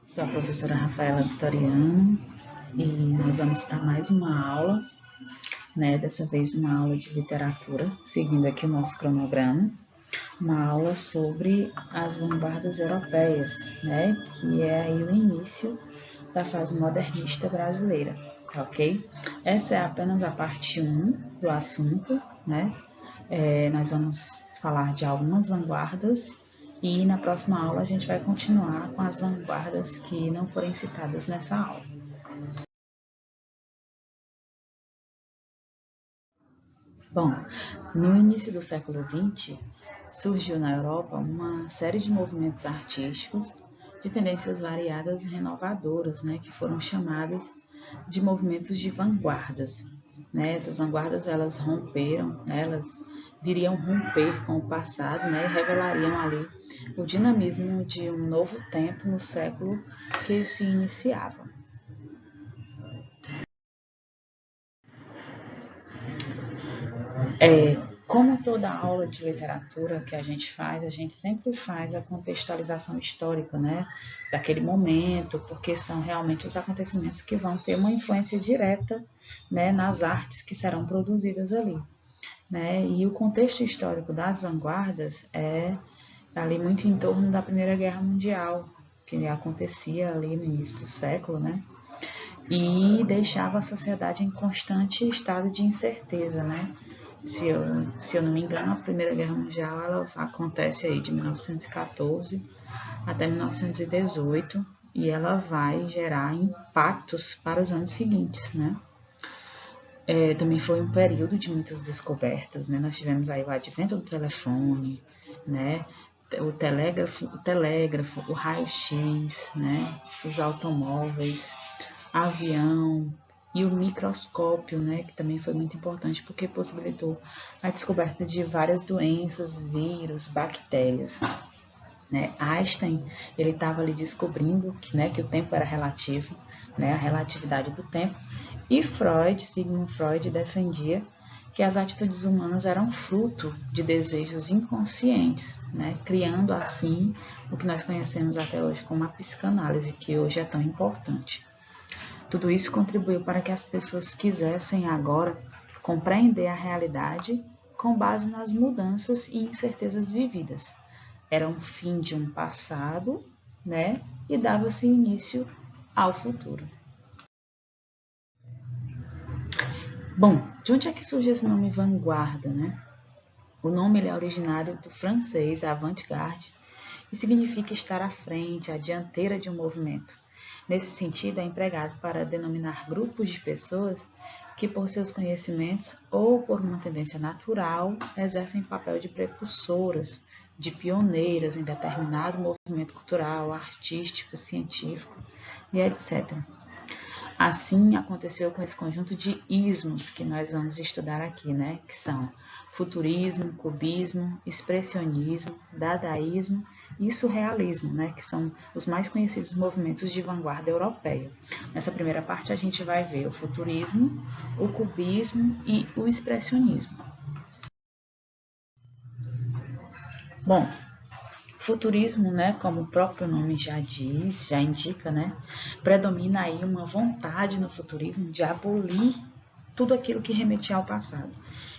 Sou a professora Rafaela Vitoriano e nós vamos para mais uma aula, né? Dessa vez uma aula de literatura, seguindo aqui o nosso cronograma, uma aula sobre as vanguardas europeias, né? Que é aí o início da fase modernista brasileira, ok? Essa é apenas a parte 1 do assunto, né? Nós vamos falar de algumas vanguardas e na próxima aula a gente vai continuar com as vanguardas que não forem citadas nessa aula. Bom, no início do século XX, surgiu na Europa uma série de movimentos artísticos de tendências variadas e renovadoras, né, que foram chamadas de movimentos de vanguardas. Né? Essas vanguardas elas romperam, né, elas viriam romper com o passado, né, e revelariam ali o dinamismo de um novo tempo no século que se iniciava. Como toda aula de literatura que a gente sempre faz a contextualização histórica, né, daquele momento, porque são realmente os acontecimentos que vão ter uma influência direta, né, nas artes que serão produzidas ali. Né? E o contexto histórico das vanguardas é ali muito em torno da Primeira Guerra Mundial, que acontecia ali no início do século, né? E deixava a sociedade em constante estado de incerteza, né? Se eu não me engano, a Primeira Guerra Mundial ela acontece aí de 1914 até 1918 e ela vai gerar impactos para os anos seguintes, né? Também foi um período de muitas descobertas, né? Nós tivemos aí o advento do telefone, né? O telégrafo, o raio-x, né? Os automóveis, avião e o microscópio, né? Que também foi muito importante porque possibilitou a descoberta de várias doenças, vírus, bactérias. Né? Einstein ele estava ali descobrindo que o tempo era relativo, né? A relatividade do tempo. E Sigmund Freud, defendia que as atitudes humanas eram fruto de desejos inconscientes, né? Criando assim o que nós conhecemos até hoje como a psicanálise, que hoje é tão importante. Tudo isso contribuiu para que as pessoas quisessem agora compreender a realidade com base nas mudanças e incertezas vividas. Era um fim de um passado, né? E dava-se início ao futuro. Bom, de onde é que surge esse nome vanguarda, né? O nome ele é originário do francês avant-garde e significa estar à frente, à dianteira de um movimento. Nesse sentido, é empregado para denominar grupos de pessoas que, por seus conhecimentos ou por uma tendência natural, exercem papel de precursoras, de pioneiras em determinado movimento cultural, artístico, científico e etc. Assim aconteceu com esse conjunto de ismos que nós vamos estudar aqui, né? Que são futurismo, cubismo, expressionismo, dadaísmo e surrealismo, né? Que são os mais conhecidos movimentos de vanguarda europeia. Nessa primeira parte a gente vai ver o futurismo, o cubismo e o expressionismo. Bom, futurismo, né, como o próprio nome já diz, já indica, né, predomina aí uma vontade no futurismo de abolir tudo aquilo que remetia ao passado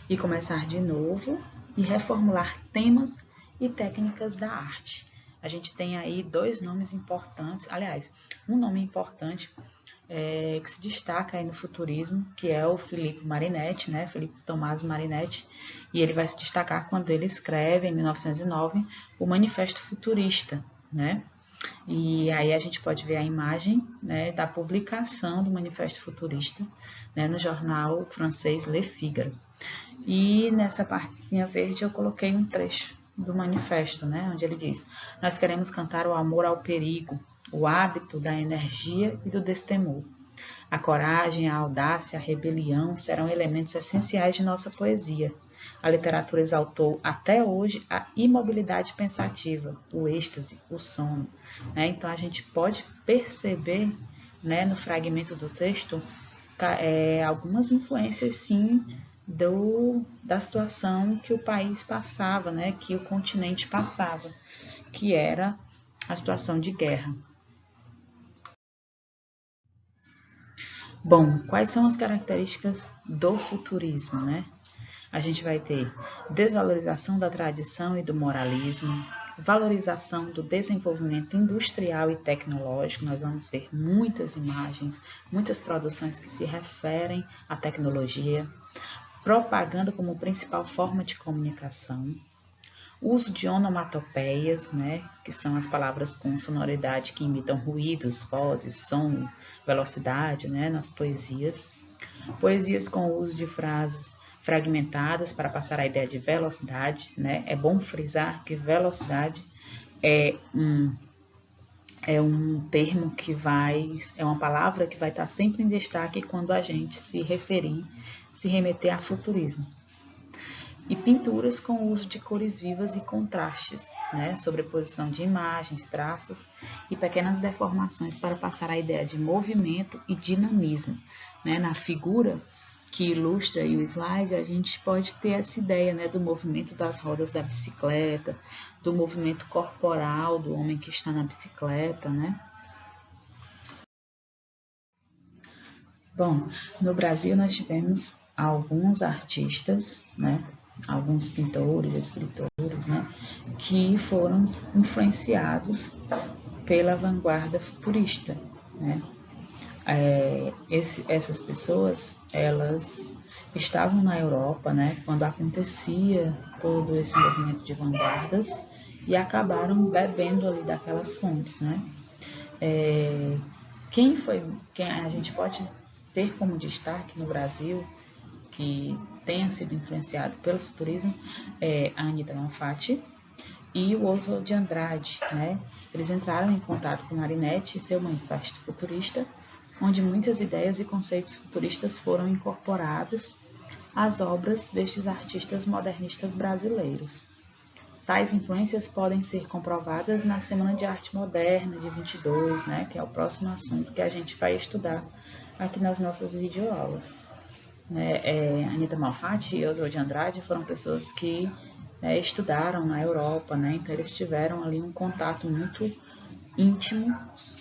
e começar de novo e reformular temas e técnicas da arte. A gente tem aí dois nomes importantes, aliás, um nome importante que se destaca aí no futurismo, que é o Filippo Marinetti, né? Filippo Tommaso Marinetti, e ele vai se destacar quando ele escreve, em 1909, o Manifesto Futurista, né? E aí a gente pode ver a imagem, né, da publicação do Manifesto Futurista, né, no jornal francês Le Figaro. E nessa partezinha verde eu coloquei um trecho do manifesto, né, onde ele diz: nós queremos cantar o amor ao perigo, o hábito da energia e do destemor. A coragem, a audácia, a rebelião serão elementos essenciais de nossa poesia. A literatura exaltou até hoje a imobilidade pensativa, o êxtase, o sono. Né? Então a gente pode perceber, né, no fragmento do texto algumas influências sim da situação que o país passava, né, que o continente passava, que era a situação de guerra. Bom, quais são as características do futurismo, né? A gente vai ter desvalorização da tradição e do moralismo, valorização do desenvolvimento industrial e tecnológico. Nós vamos ver muitas imagens, muitas produções que se referem à tecnologia, propaganda como principal forma de comunicação, uso de onomatopeias, né, que são as palavras com sonoridade que imitam ruídos, vozes, som, velocidade, né, nas poesias. Poesias com o uso de frases fragmentadas para passar a ideia de velocidade, né? É bom frisar que velocidade é um termo que é uma palavra que vai estar sempre em destaque quando a gente se remeter a futurismo. E pinturas com o uso de cores vivas e contrastes, né? Sobreposição de imagens, traços e pequenas deformações para passar a ideia de movimento e dinamismo, né? Na figura que ilustra aí o slide, a gente pode ter essa ideia, né, do movimento das rodas da bicicleta, do movimento corporal do homem que está na bicicleta, né? Bom, no Brasil nós tivemos alguns artistas, né, alguns pintores, escritores, né, que foram influenciados pela vanguarda futurista, né? Essas pessoas, elas estavam na Europa, né, quando acontecia todo esse movimento de vanguardas e acabaram bebendo ali daquelas fontes, né? Quem a gente pode ter como destaque no Brasil que tenha sido influenciado pelo futurismo é a Anita Malfatti e o Oswald de Andrade, né? Eles entraram em contato com Marinetti e seu manifesto futurista, onde muitas ideias e conceitos futuristas foram incorporados às obras destes artistas modernistas brasileiros. Tais influências podem ser comprovadas na Semana de Arte Moderna de 22, né, que é o próximo assunto que a gente vai estudar aqui nas nossas videoaulas. Anita Malfatti e Oswald de Andrade foram pessoas que estudaram na Europa, né, então eles tiveram ali um contato muito íntimo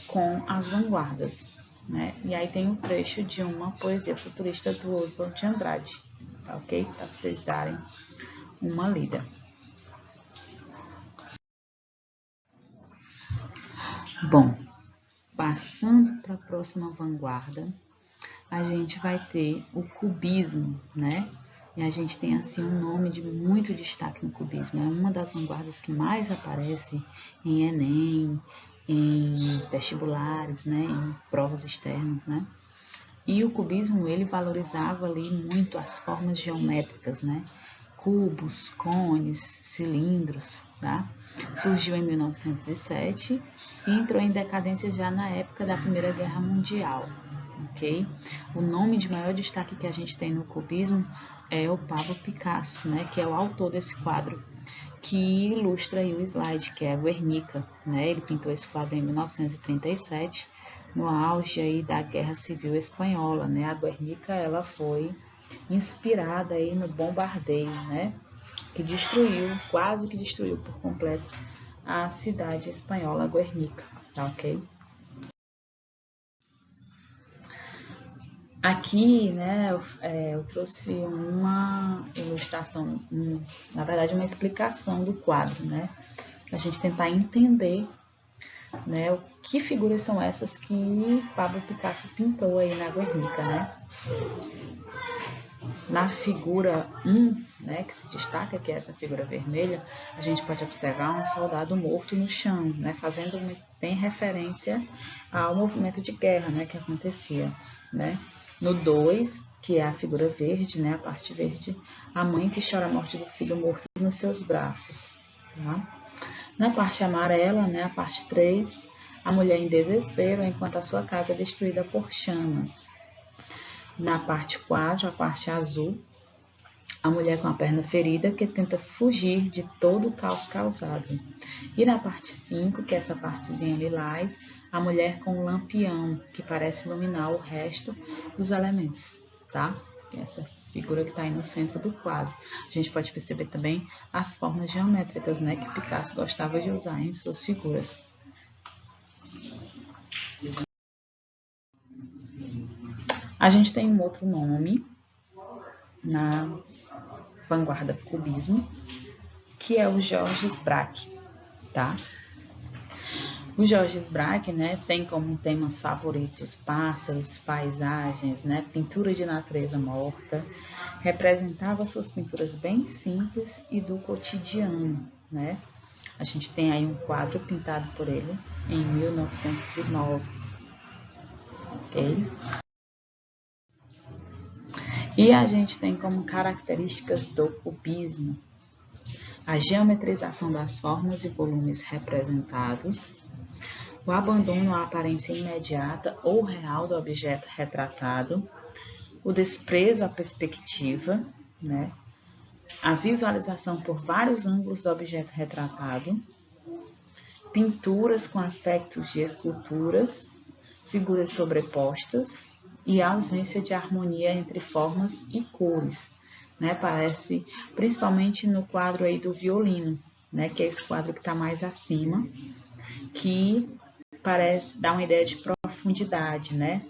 com as vanguardas. Né? E aí tem um trecho de uma poesia futurista do Oswald de Andrade, tá ok? Para vocês darem uma lida. Bom, passando para a próxima vanguarda, a gente vai ter o cubismo, né? E a gente tem assim um nome de muito destaque no cubismo. É uma das vanguardas que mais aparece em Enem, em vestibulares, né? Em provas externas, né? E o cubismo, ele valorizava ali muito as formas geométricas, né? Cubos, cones, cilindros, tá? Surgiu em 1907 e entrou em decadência já na época da Primeira Guerra Mundial, ok? O nome de maior destaque que a gente tem no cubismo é o Pablo Picasso, né? Que é o autor desse quadro, que ilustra aí o slide, que é Guernica, né? Ele pintou esse quadro em 1937, no auge aí da Guerra Civil Espanhola, né? A Guernica, ela foi inspirada aí no bombardeio, né? Que quase que destruiu por completo a cidade espanhola Guernica, tá ok? Aqui, né, eu trouxe uma ilustração, na verdade, uma explicação do quadro, né? A gente tentar entender, né, que figuras são essas que Pablo Picasso pintou aí na Guernica, né? Na figura 1, né, que se destaca, que é essa figura vermelha, a gente pode observar um soldado morto no chão, né, fazendo bem referência ao movimento de guerra, né, que acontecia, né? No 2, que é a figura verde, né, a parte verde, a mãe que chora a morte do filho morto nos seus braços, tá? Na parte amarela, né, a parte 3, a mulher em desespero enquanto a sua casa é destruída por chamas. Na parte 4, a parte azul, a mulher com a perna ferida que tenta fugir de todo o caos causado. E na parte 5, que é essa partezinha lilás, a mulher com o lampião, que parece iluminar o resto dos elementos, tá? Essa figura que está aí no centro do quadro. A gente pode perceber também as formas geométricas, né, que Picasso gostava de usar em suas figuras. A gente tem um outro nome na vanguarda do cubismo, que é o Georges Braque, tá? O Georges Braque, né, tem como temas favoritos pássaros, paisagens, né, pintura de natureza morta. Representava suas pinturas bem simples e do cotidiano, né? A gente tem aí um quadro pintado por ele em 1909, ok? E a gente tem como características do cubismo a geometrização das formas e volumes representados, o abandono à aparência imediata ou real do objeto retratado, o desprezo à perspectiva, né? A visualização por vários ângulos do objeto retratado, pinturas com aspectos de esculturas, figuras sobrepostas e a ausência de harmonia entre formas e cores, né? Parece, principalmente no quadro aí do violino, né? Que é esse quadro que está mais acima, que parece dar uma ideia de profundidade, né?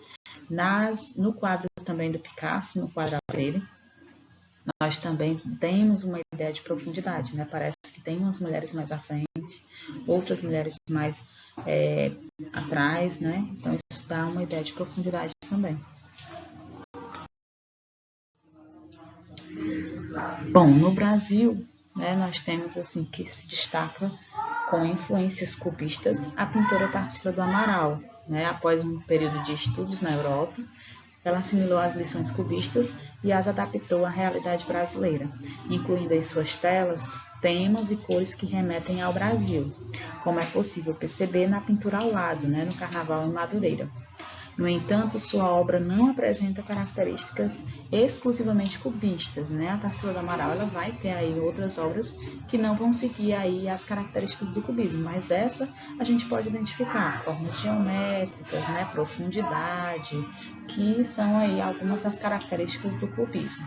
No quadro também do Picasso, no quadro dele, nós também temos uma ideia de profundidade, né? Parece que tem umas mulheres mais à frente, outras mulheres mais atrás, né? Então isso dá uma ideia de profundidade também. Bom, no Brasil, né, nós temos assim que se destaca com influências cubistas a pintora Tarsila do Amaral, né? Após um período de estudos na Europa, ela assimilou as lições cubistas e as adaptou à realidade brasileira, incluindo em suas telas temas e cores que remetem ao Brasil, como é possível perceber na pintura ao lado, né, no Carnaval em Madureira. No entanto, sua obra não apresenta características exclusivamente cubistas, né? A Tarsila do Amaral ela vai ter aí outras obras que não vão seguir aí as características do cubismo, mas essa a gente pode identificar formas geométricas, né? Profundidade, que são aí algumas das características do cubismo.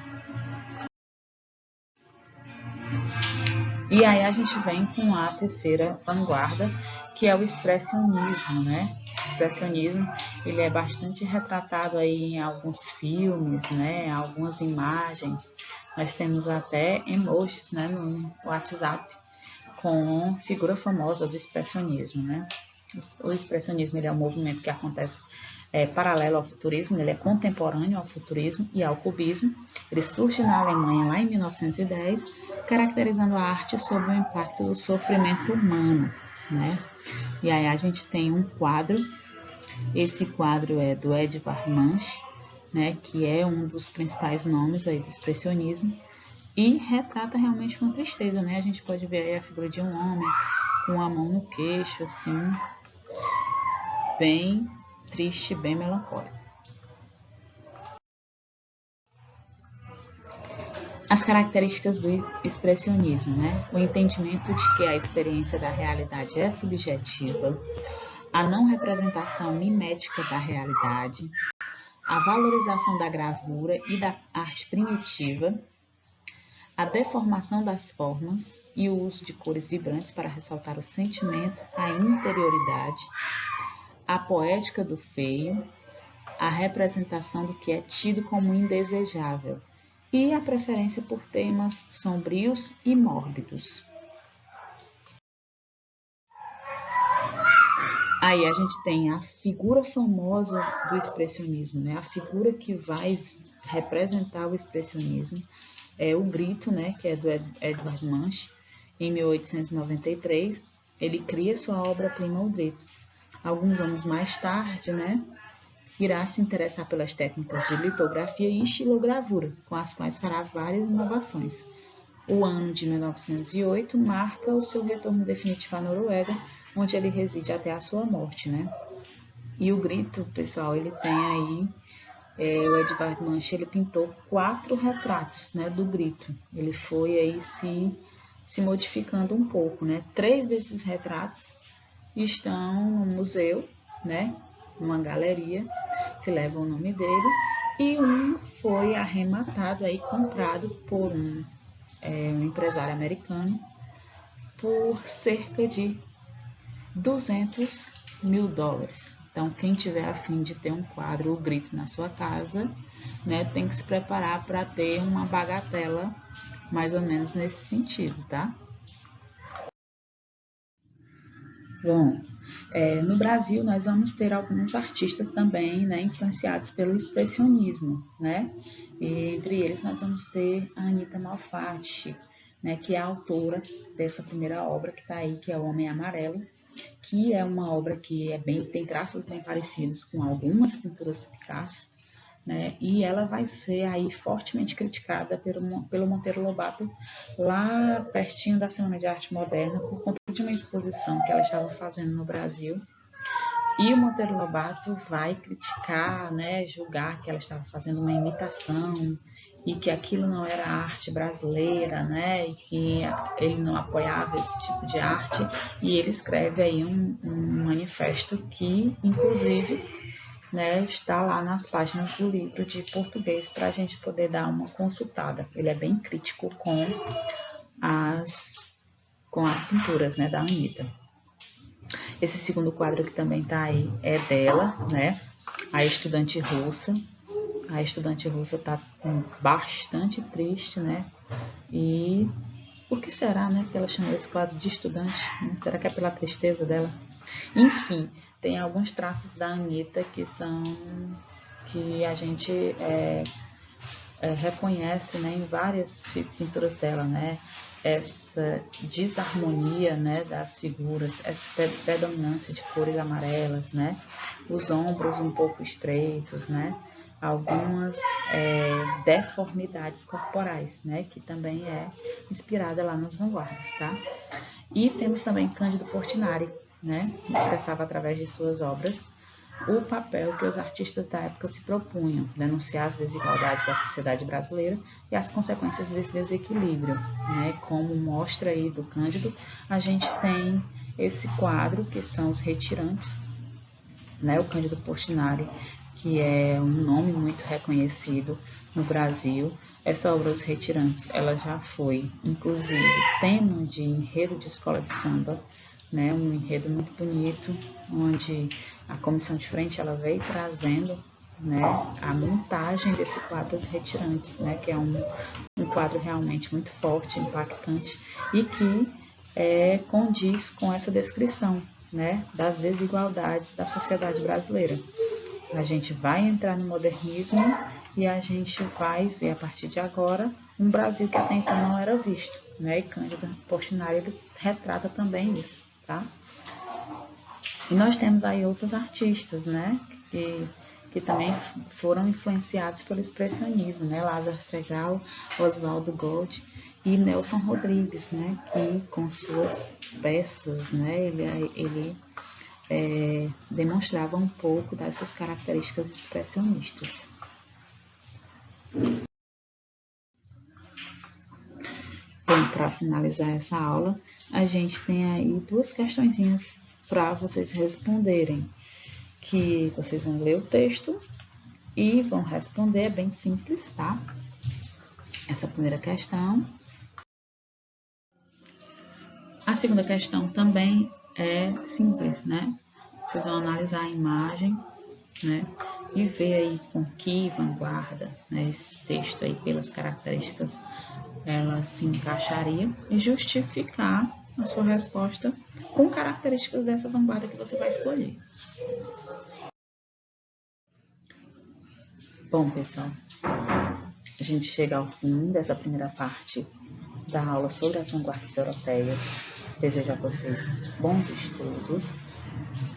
E aí a gente vem com a terceira vanguarda, que é o expressionismo, né? O expressionismo, ele é bastante retratado aí em alguns filmes, né? Algumas imagens. Nós temos até emojis, né? No WhatsApp com figura famosa do expressionismo, né? O expressionismo ele é um movimento que acontece paralelo ao futurismo, ele é contemporâneo ao futurismo e ao cubismo. Ele surge na Alemanha lá em 1910, caracterizando a arte sob o impacto do sofrimento humano, né? E aí a gente tem um quadro, esse quadro é do Edvard Munch, né, que é um dos principais nomes aí do expressionismo, e retrata realmente uma tristeza, né? A gente pode ver aí a figura de um homem com a mão no queixo, assim, bem triste, bem melancólico. As características do expressionismo, né? O entendimento de que a experiência da realidade é subjetiva, a não representação mimética da realidade, a valorização da gravura e da arte primitiva, a deformação das formas e o uso de cores vibrantes para ressaltar o sentimento, a interioridade, a poética do feio, a representação do que é tido como indesejável e a preferência por temas sombrios e mórbidos. Aí a gente tem a figura famosa do expressionismo, né? A figura que vai representar o expressionismo é o Grito, né? Que é do Edvard Munch, em 1893. Ele cria sua obra-prima, o Grito. Alguns anos mais tarde, né? Irá se interessar pelas técnicas de litografia e estilogravura, com as quais fará várias inovações. O ano de 1908 marca o seu retorno definitivo à Noruega, onde ele reside até a sua morte, né? E o Grito, pessoal, ele tem aí, o Edvard Munch, ele pintou 4 retratos, né, do Grito. Ele foi aí se modificando um pouco, né? 3 desses retratos estão no museu, né? Numa galeria que leva o nome dele, e um foi arrematado aí, comprado por um empresário americano por cerca de 200 US$ 1.000. Então, quem tiver a fim de ter um quadro O Grito na sua casa, né, tem que se preparar para ter uma bagatela mais ou menos nesse sentido, tá? Bom, no Brasil nós vamos ter alguns artistas também, né, influenciados pelo expressionismo, né? E entre eles nós vamos ter a Anita Malfatti, né, que é a autora dessa primeira obra que está aí, que é O Homem Amarelo, que é uma obra que tem traços bem parecidos com algumas pinturas do Picasso, né? E ela vai ser aí fortemente criticada pelo Monteiro Lobato lá pertinho da Semana de Arte Moderna por conta de uma exposição que ela estava fazendo no Brasil. E o Monteiro Lobato vai criticar, né, julgar que ela estava fazendo uma imitação e que aquilo não era arte brasileira, né, e que ele não apoiava esse tipo de arte. E ele escreve aí um manifesto que, inclusive, né, está lá nas páginas do livro de português para a gente poder dar uma consultada. Ele é bem crítico com as pinturas, né, da Anita. Esse segundo quadro que também está aí é dela, né, a estudante russa. A estudante russa está bastante triste, né, e por que será, né, que ela chamou esse quadro de estudante? Será que é pela tristeza dela? Enfim, tem alguns traços da Anita que a gente reconhece, né, em várias pinturas dela, né? Essa desarmonia, né, das figuras, essa predominância de cores amarelas, né? Os ombros um pouco estreitos, né? Algumas deformidades corporais, né? Que também é inspirada lá nas vanguardas, tá? E temos também Cândido Portinari, né? Expressava através de suas obras o papel que os artistas da época se propunham, denunciar as desigualdades da sociedade brasileira e as consequências desse desequilíbrio, né? Como mostra aí do Cândido, a gente tem esse quadro que são os Retirantes, né? O Cândido Portinari, que é um nome muito reconhecido no Brasil. Essa obra dos Retirantes, ela já foi, inclusive, tema de enredo de escola de samba, né? Um enredo muito bonito, onde a comissão de frente ela veio trazendo, né, a montagem desse quadro Os Retirantes, né, que é um quadro realmente muito forte, impactante e que condiz com essa descrição, né, das desigualdades da sociedade brasileira. A gente vai entrar no modernismo e a gente vai ver a partir de agora um Brasil que até então não era visto, né? E Cândido Portinari retrata também isso, tá? E nós temos aí outros artistas, né? Que também foram influenciados pelo expressionismo, né? Lázaro Segall, Oswaldo Gold e Nelson Rodrigues, né? Que com suas peças, né? Ele demonstrava um pouco dessas características expressionistas. Bom, para finalizar essa aula, a gente tem aí duas questõezinhas para vocês responderem, que vocês vão ler o texto e vão responder, é bem simples, tá? Essa primeira questão. A segunda questão também é simples, né? Vocês vão analisar a imagem, né? E ver aí com que vanguarda, né, esse texto aí, pelas características, ela se encaixaria e justificar a sua resposta com características dessa vanguarda que você vai escolher. Bom, pessoal, a gente chega ao fim dessa primeira parte da aula sobre as vanguardas europeias. Desejo a vocês bons estudos.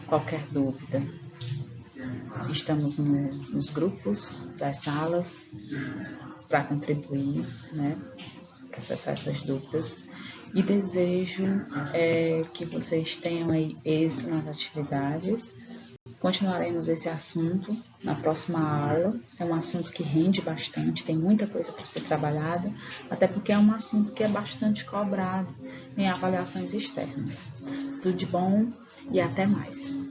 Qualquer dúvida, estamos nos grupos das salas para contribuir, né, para acessar essas dúvidas. E desejo que vocês tenham aí êxito nas atividades. Continuaremos esse assunto na próxima aula. É um assunto que rende bastante, tem muita coisa para ser trabalhada, até porque é um assunto que é bastante cobrado em avaliações externas. Tudo de bom e até mais.